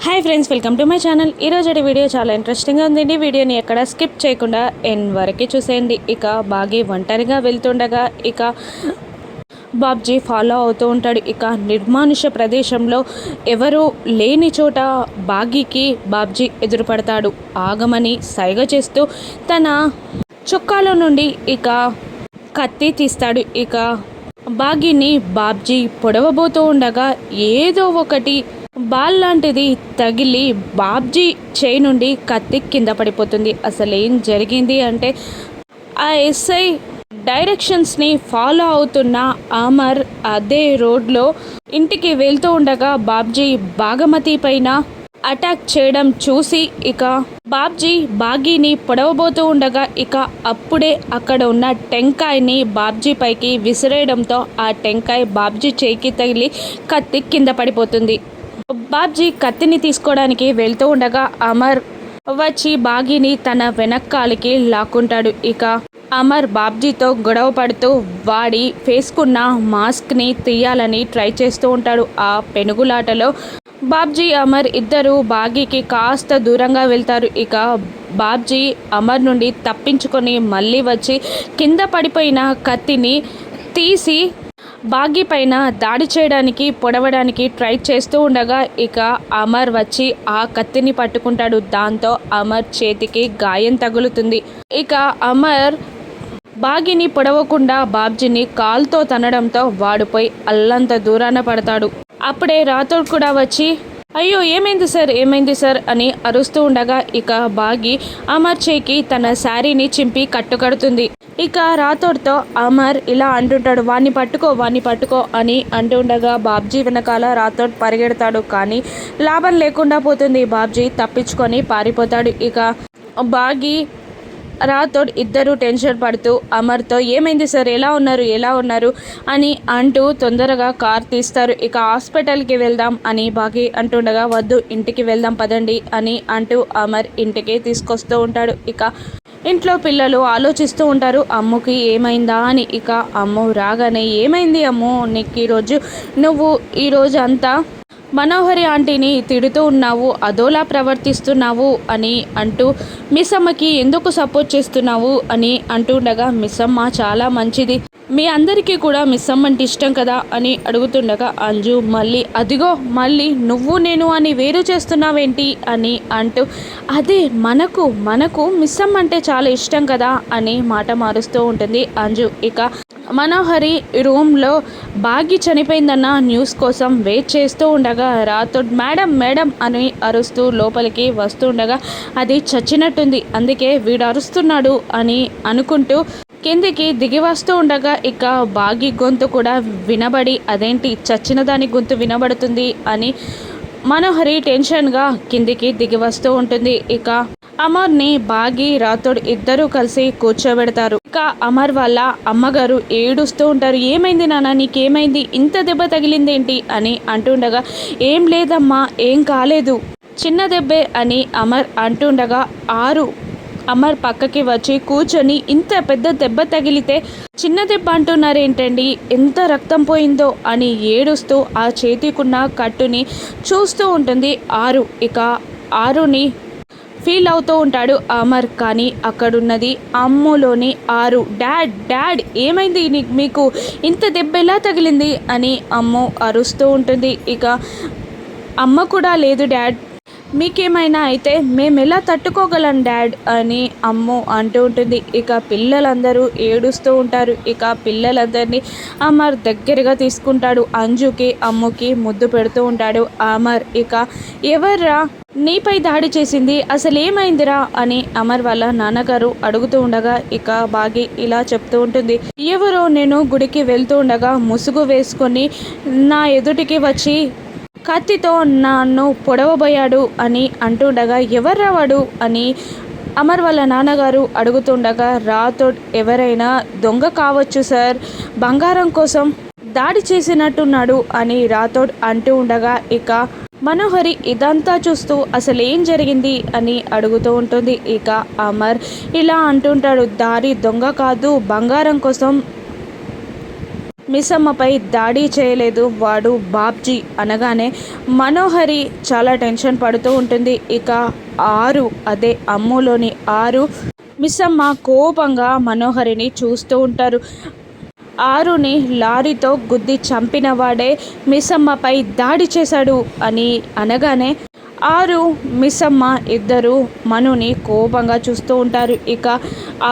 Hi friends, welcome to my channel. ఈరోజు video చాలా ఇంట్రెస్టింగ్గా ఉందండి. వీడియోని ఎక్కడ స్కిప్ చేయకుండా ఎండ్ వరకు చూసేయండి. ఇక బాగి ఒంటరిగా వెళ్తుండగా ఇక బాబ్జీ ఫాలో అవుతూ ఉంటాడు. ఇక నిర్మానుష ప్రదేశంలో ఎవరు లేని చోట బాగీకి బాబ్జీ ఎదురుపడతాడు. ఆగమని సైగ చేస్తూ తన చొక్కాలో నుండి ఇక కత్తి తీస్తాడు. ఇక బాగీని బాబ్జీ పొడవబోతూ ఉండగా ఏదో ఒకటి బాల్ లాంటిది తగిలి బాబ్జీ చేయి నుండి కత్తి కింద పడిపోతుంది. అసలు ఏం జరిగింది అంటే ఆ ఎస్ఐ డైరెక్షన్స్ని ఫాలో అవుతున్న అమర్ అదే రోడ్లో ఇంటికి వెళ్తూ ఉండగా బాబ్జీ బాగమతి పైన అటాక్ చేయడం చూసి ఇక బాబ్జీ బాగీని పొడవబోతూ ఉండగా ఇక అప్పుడే అక్కడ ఉన్న టెంకాయని బాబ్జీ పైకి విసిరేయడంతో ఆ టెంకాయ బాబ్జీ చేయికి తగిలి కత్తి కింద పడిపోతుంది. బాబ్జీ కత్తిని తీసుకోవడానికి వెళ్తూ ఉండగా అమర్ వచ్చి బాగీని తన వెనక్కాలికి లాక్కుంటాడు. ఇక అమర్ బాబ్జీతో గొడవ పడుతూ వాడి వేసుకున్న మాస్క్ని తీయాలని ట్రై చేస్తూ ఉంటాడు. ఆ పెనుగులాటలో బాబ్జీ అమర్ ఇద్దరు బాగీకి కాస్త దూరంగా వెళ్తారు. ఇక బాబ్జీ అమర్ నుండి తప్పించుకొని మళ్ళీ వచ్చి కింద పడిపోయిన కత్తిని తీసి బాగీ పైన దాడి చేయడానికి పొడవడానికి ట్రై చేస్తూ ఉండగా ఇక అమర్ వచ్చి ఆ కత్తిని పట్టుకుంటాడు. దాంతో అమర్ చేతికి గాయం తగులుతుంది. ఇక అమర్ బాగీని పొడవకుండా బాబ్జీని కాల్తో తనడంతో వాడిపోయి అల్లంత దూరాన పడతాడు. అప్పుడే రాథోడ్ కూడా వచ్చి అయ్యో ఏమైంది సార్ అని అరుస్తూ ఉండగా ఇక బాగి అమర్ చేకి తన శారీని చింపి కట్టుకడుతుంది. ఇక రాథోడ్తో అమర్ ఇలా అంటుంటాడు, వాణ్ణి పట్టుకో అని అంటుండగా బాబ్జీ వెనకాల రాథోడ్ పరిగెడతాడు. కానీ లాభం లేకుండా పోతుంది. బాబ్జీ తప్పించుకొని పారిపోతాడు. ఇక బాగి రాథోడ్ ఇద్దరు టెన్షన్ పడుతూ అమర్తో ఏమైంది సార్, ఎలా ఉన్నారు అని అంటూ తొందరగా కార్ తీస్తారు. ఇక హాస్పిటల్కి వెళ్దాం అని బాగి అంటుండగా వద్దు ఇంటికి వెళ్దాం పదండి అని అంటూ అమర్ ఇంటికి తీసుకొస్తూ ఉంటాడు. ఇక ఇంట్లో పిల్లలు ఆలోచిస్తూ ఉంటారు అమ్ముకి ఏమైందా అని. ఇక అమ్ము రాగానే ఏమైంది అమ్ము, నీకు నువ్వు ఈరోజు అంతా మనోహరి ఆంటీని తిడుతూ ఉన్నావు, అదోలా ప్రవర్తిస్తున్నావు అని అంటూ మిస్ అమ్మకి ఎందుకు సపోర్ట్ చేస్తున్నావు అని అంటుండగా మిస్ అమ్మ చాలా మంచిది, మీ అందరికీ కూడా మిస్ అమ్మ అంటే ఇష్టం కదా అని అడుగుతుండగా అంజు మళ్ళీ అదిగో మళ్ళీ నువ్వు నేను అని వేరు చేస్తున్నావేంటి అని అంటూ అదే మనకు మిస్ అమ్మ అంటే చాలా ఇష్టం కదా అని మాట మారుస్తూ ఉంటుంది అంజు. ఇక మనోహరి రూమ్లో బాగి చనిపోయిందన్న న్యూస్ కోసం వెయిట్ చేస్తూ ఉండగా రాథోడ్ మేడం అని అరుస్తూ లోపలికి వస్తూ ఉండగా అది చచ్చినట్టుంది, అందుకే వీడు అరుస్తున్నాడు అని అనుకుంటూ కిందికి దిగి వస్తూ ఉండగా ఇక బాగి గొంతు కూడా వినబడి అదేంటి చచ్చిన దాని గొంతు వినబడుతుంది అని మనోహరి టెన్షన్గా కిందికి దిగి వస్తూ ఉంటుంది. ఇక అమర్ని బాగి రాథోడ్ ఇద్దరూ కలిసి కూర్చోబెడతారు. ఇక అమర్ వాళ్ళ అమ్మగారు ఏడుస్తూ ఉంటారు, ఏమైంది నాన్న, నీకేమైంది, ఇంత దెబ్బ తగిలిందేంటి అని అంటుండగా ఏం లేదమ్మా, ఏం కాలేదు, చిన్న దెబ్బే అని అమర్ అంటుండగా అమర్ పక్కకి వచ్చి కూర్చొని ఇంత పెద్ద దెబ్బ తగిలితే చిన్న దెబ్బ అంటున్నారేంటండి, ఎంత రక్తం పోయిందో అని ఏడుస్తూ ఆ చేతికున్న కట్టుని చూస్తూ ఉంటుంది ఇక ఆరుని ఫీల్ అవుతూ ఉంటాడు అమర్. కానీ అక్కడున్నది అమ్ములోని డాడ్ ఏమైంది, మీకు ఇంత దెబ్బ ఎలా తగిలింది అని అమ్ము అరుస్తూ ఉంటుంది. ఇక అమ్మ కూడా లేదు డాడ్, మీకేమైనా అయితే మేము ఎలా తట్టుకోగలం డాడ్ అని అమ్ము అంటూ ఉంటుంది. ఇక పిల్లలందరూ ఏడుస్తూ ఉంటారు. ఇక పిల్లలందరినీ అమర్ దగ్గరగా తీసుకుంటాడు. అంజుకి అమ్ముకి ముద్దు పెడుతూ ఉంటాడు అమర్. ఇక ఎవర్రా నీపై దాడి చేసింది, అసలు ఏమైందిరా అని అమర్ వాళ్ళ నాన్నగారు అడుగుతూ ఉండగా ఇక బాగి ఇలా చెప్తూ ఉంటుంది, ఎవరో నేను గుడికి వెళ్తూ ఉండగా ముసుగు వేసుకొని నా ఎదుటికి వచ్చి కత్తితో నన్ను పొడవబోయాడు అని అంటుండగా ఎవర్రా వాడు అని అమర్ వాళ్ళ నాన్నగారు అడుగుతుండగా రాథోడ్ ఎవరైనా దొంగ కావచ్చు సార్, బంగారం కోసం దాడి చేసినట్టున్నాడు అని రాథోడ్ అంటూ ఉండగా ఇక మనోహరి ఇదంతా చూస్తూ అసలు ఏం జరిగింది అని అడుగుతూ ఉంటుంది. ఇక అమర్ ఇలా అంటుంటాడు, దారి దొంగ కాదు, బంగారం కోసం మిస్సమ్మపై దాడి చేయలేదు వాడు బాబ్జీ అనగానే మనోహరి చాలా టెన్షన్ పడుతూ ఉంటుంది. ఇక ఆరు అదే అమ్ములోని ఆరు మిస్సమ్మ కోపంగా మనోహరిని చూస్తూ ఉంటారు. ఆరుని లారీతో గుద్ది చంపిన వాడే మిస్సమ్మపై దాడి చేశాడు అని అనగానే ఆరు మిస్సమ్మ ఇద్దరు మనుని కోపంగా చూస్తూ ఉంటారు. ఇక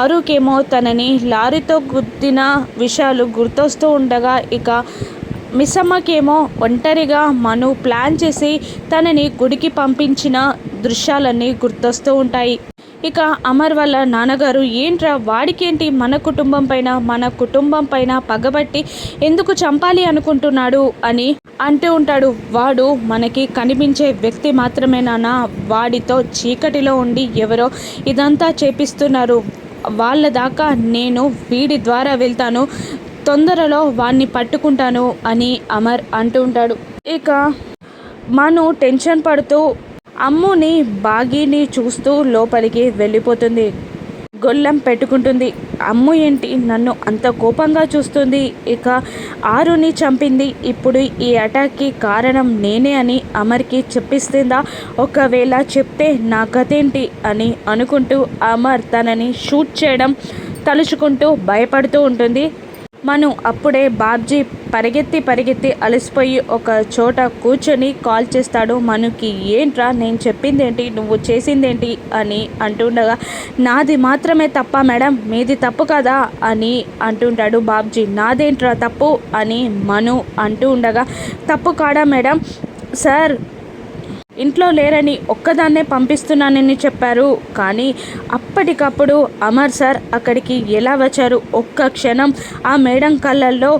ఆరుకేమో తనని లారీతో గుద్దిన విషయాలు గుర్తొస్తూ ఉండగా ఇక మిస్సమ్మకేమో ఒంటరిగా మను ప్లాన్ చేసి తనని గుడికి పంపించిన దృశ్యాలన్నీ గుర్తొస్తూ ఉంటాయి. ఇక అమర్ వాళ్ళ నాన్నగారు ఏంట్రా వాడికేంటి మన కుటుంబం పైన పగబట్టి ఎందుకు చంపాలి అనుకుంటున్నాడు అని అంటూ ఉంటాడు. వాడు మనకి కనిపించే వ్యక్తి మాత్రమే నాన్న, వాడితో చీకటిలో ఉండి ఎవరో ఇదంతా చేపిస్తున్నారు. వాళ్ళ దాకా నేను వీడి ద్వారా వెళ్తాను, తొందరలో వాడిని పట్టుకుంటాను అని అమర్ అంటూ ఉంటాడు. ఇక మను టెన్షన్ పడుతూ అమ్ముని బాగీని చూస్తూ లోపలికి వెళ్ళిపోతుంది. గొల్లం పెట్టుకుంటుంది. అమ్ము ఏంటి నన్ను అంత కోపంగా చూస్తుంది, ఇక ఆరుని చంపింది, ఇప్పుడు ఈ అటాక్కి కారణం నేనే అని అమర్కి చెప్పిస్తుందా, ఒకవేళ చెప్తే నా గతేంటి అని అనుకుంటూ అమర్ తనని షూట్ చేయడం తలుచుకుంటూ భయపడుతూ ఉంటుంది. మను అప్పుడే బాబ్జీ పరిగెత్తి అలసిపోయి ఒక చోట కూర్చొని కాల్ చేస్తాడు. మనుకి ఏంట్రా నేను చెప్పిందేంటి, నువ్వు చేసిందేంటి అని అంటుండగా నాది మాత్రమే తప్ప మేడం, మీది తప్పు కదా అని అంటుంటాడు బాబ్జీ. నాదేంట్రా తప్పు అని మను అంటూ ఉండగా తప్పు కాడా మేడం, సార్ ఇంట్లో లేరని ఒక్కదాన్నే పంపిస్తున్నానని చెప్పారు, కానీ అప్పటికప్పుడు అమర్ సార్ అక్కడికి ఎలా వచ్చారు, ఒక్క క్షణం ఆ మేడం కళ్ళల్లో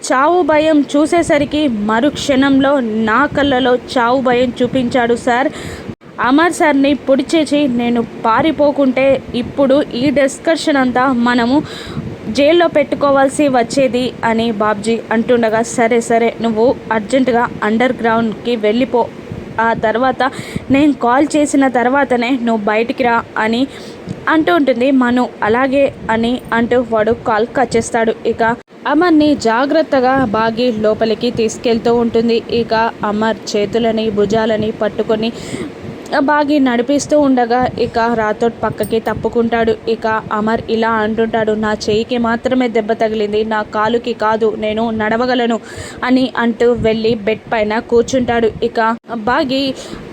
చావు భయం చూసేసరికి మరుక్షణంలో నా కళ్ళలో చావు భయం చూపించాడు సార్. అమర్ సార్ని పొడిచేసి నేను పారిపోకుంటే ఇప్పుడు ఈ డిస్కషన్ అంతా మనము జైల్లో పెట్టుకోవాల్సి వచ్చేది అని బాబ్జీ అంటుండగా సరే నువ్వు అర్జెంటుగా అండర్ గ్రౌండ్కి వెళ్ళిపో, ఆ తర్వాత నేను కాల్ చేసిన తర్వాతనే నువ్వు బయటికి రా అని అంటూ ఉంటుంది. మను అలాగే అని అంటూ వాడు కాల్ కట్ చేస్తాడు. ఇక అమర్ని జాగ్రత్తగా బాగి లోపలికి తీసుకెళ్తూ ఉంటుంది. ఇక అమర్ చేతులని భుజాలని పట్టుకొని బాగి నడిపిస్తూ ఉండగా ఇక రాథోడ్ పక్కకి తప్పుకుంటాడు. ఇక అమర్ ఇలా అంటుంటాడు, నా చేయికి మాత్రమే దెబ్బ తగిలింది, నా కాలుకి కాదు, నేను నడవగలను అని అంటూ వెళ్ళి బెడ్ పైన కూర్చుంటాడు. ఇక బాగి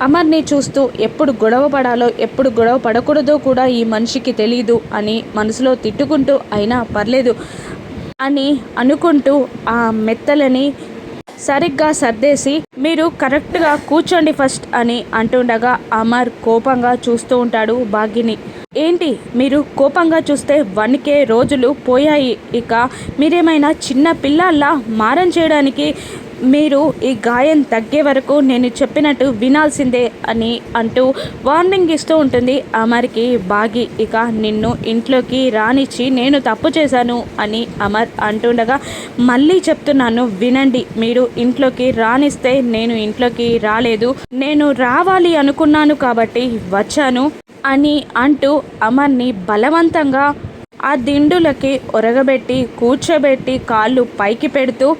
అమర్ని చూస్తూ ఎప్పుడు గొడవ పడాలో ఎప్పుడు గొడవ పడకూడదో కూడా ఈ మనిషికి తెలీదు అని మనసులో తిట్టుకుంటూ అయినా పర్లేదు అని అనుకుంటూ ఆ మెత్తలని సరిగ్గా సర్దేసి మీరు కరెక్ట్గా కూర్చోండి ఫస్ట్ అని అంటుండగా అమర్ కోపంగా చూస్తూ ఉంటాడు బాగిని. ఏంటి మీరు కోపంగా చూస్తే 1 రోజులు పోయాయి, ఇక మీరేమైనా చిన్న పిల్లల్లా మారం చేయడానికి మీరు ఈ గాయం తగ్గే వరకు నేను చెప్పినట్టు వినాల్సిందే అని అంటూ వార్నింగ్ ఇస్తూ ఉంటుంది అమర్కి బాగి. ఇక నిన్ను ఇంట్లోకి రానిచ్చి నేను తప్పు చేశాను అని అమర్ అంటుండగా మళ్ళీ చెప్తున్నాను వినండి, మీరు ఇంట్లోకి రానిస్తే నేను ఇంట్లోకి రాలేదు, నేను రావాలి అనుకున్నాను కాబట్టి వచ్చాను అని అంటూ అమర్ని బలవంతంగా ఆ దిండులకి ఒరగబెట్టి కూర్చోబెట్టి కాళ్ళు పైకి పెడుతూ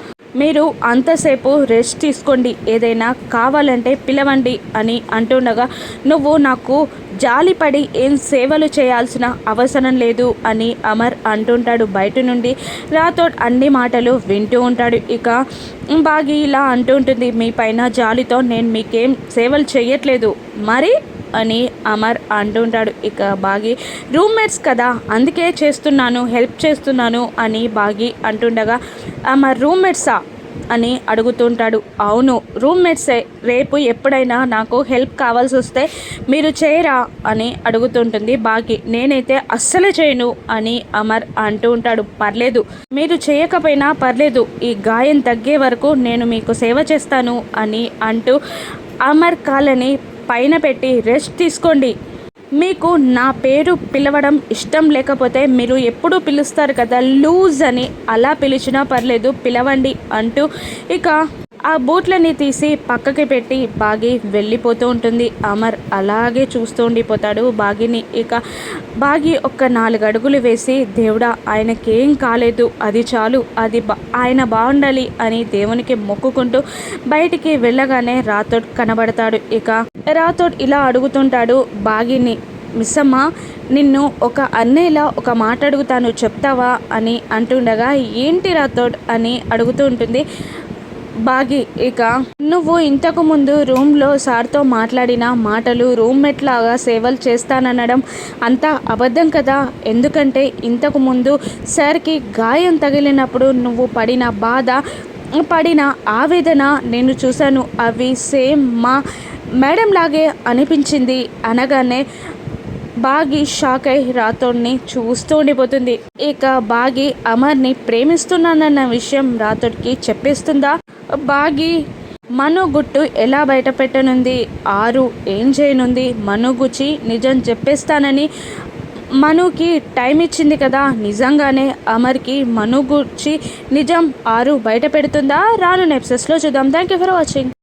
మీరు అంతసేపు రెస్ట్ తీసుకోండి, ఏదైనా కావాలంటే పిలవండి అని అంటుండగా నువ్వు నాకు జాలిపడి ఏం సేవలు చేయాల్సిన అవసరం లేదు అని అమర్ అంటుంటాడు బయట నుండి. రాథోడ్ అన్ని మాటలు వింటూ ఉంటాడు. ఇక బాగి ఇలా అంటుంటుంది, మీ పైన జాలితో నేను మీకేం సేవలు చేయట్లేదు మరి అని అమర్ అంటుంటాడు. ఇక బాగి రూమ్మేట్స్ కదా అందుకే చేస్తున్నాను, హెల్ప్ చేస్తున్నాను అని బాగి అంటుండగా అమర్ రూమ్మేట్సా అని అడుగుతుంటాడు. అవును రూమ్మేట్సే, రేపు ఎప్పుడైనా నాకు హెల్ప్ కావాల్సి వస్తే మీరు చేయరా అని అడుగుతుంటుంది బాగి. నేనైతే అస్సలు చేయను అని అమర్ అంటూ ఉంటాడు. పర్లేదు మీరు చేయకపోయినా పర్లేదు, ఈ గాయం తగ్గే వరకు నేను మీకు సేవ చేస్తాను అని అంటూ అమర్ కాళ్ళని పైన పెట్టి రెస్ట్ తీసుకోండి, మీకు నా పేరు పిలవడం ఇష్టం లేకపోతే మీరు ఎప్పుడూ పిలుస్తారు కదా లూజ్ అని, అలా పిలిచినా పర్లేదు పిలవండి అంటూ ఇక ఆ బూట్లని తీసి పక్కకి పెట్టి బాగి వెళ్ళిపోతూ ఉంటుంది. అమర్ అలాగే చూస్తూ ఉండిపోతాడు బాగిని. ఇక బాగి ఒక్క 4 అడుగులు వేసి, దేవుడా ఆయనకేం కాలేదు, అది చాలు, అది ఆయన బాగుండాలి అని దేవునికి మొక్కుకుంటూ బయటికి వెళ్ళగానే రాథోడ్ కనబడతాడు. ఇక రాథోడ్ ఇలా అడుగుతుంటాడు బాగిని, మిస్సమ్మ, నిన్ను ఒక అన్నయ్యలా ఒక మాట అడుగుతాను, చెప్తావా అని అంటుండగా, ఏంటి రాథోడ్ అని అడుగుతూ ఉంటుంది బాగి. ఇక నువ్వు ఇంతకు ముందు రూమ్లో సార్తో మాట్లాడిన మాటలు, రూమ్మేట్ లాగా సేవలు చేస్తాననడం అంతా అబద్ధం కదా. ఎందుకంటే ఇంతకు ముందు సార్కి గాయం తగిలినప్పుడు నువ్వు పడిన బాధ, పడిన ఆవేదన నేను చూశాను. అవి సేమ్ మా మేడం లాగే అనిపించింది అనగానే బాగి షాక్ అయి రాథోడ్ని చూస్తూ ఉండిపోతుంది. ఇక బాగి అమర్ని ప్రేమిస్తున్నానన్న విషయం రాథోడ్కి చెప్పేస్తుందా? బాగి మను గుట్టు ఎలా బయట పెట్టనుంది? ఆరు ఏం చేయనుంది? మను గుచ్చి నిజం చెప్పేస్తానని మనుకి టైం ఇచ్చింది కదా. నిజంగానే అమర్కి మను గుచ్చి నిజం ఆరు బయట పెడుతుందా? రాను ఎపిసోడ్స్లో చూద్దాం. Thank you for watching.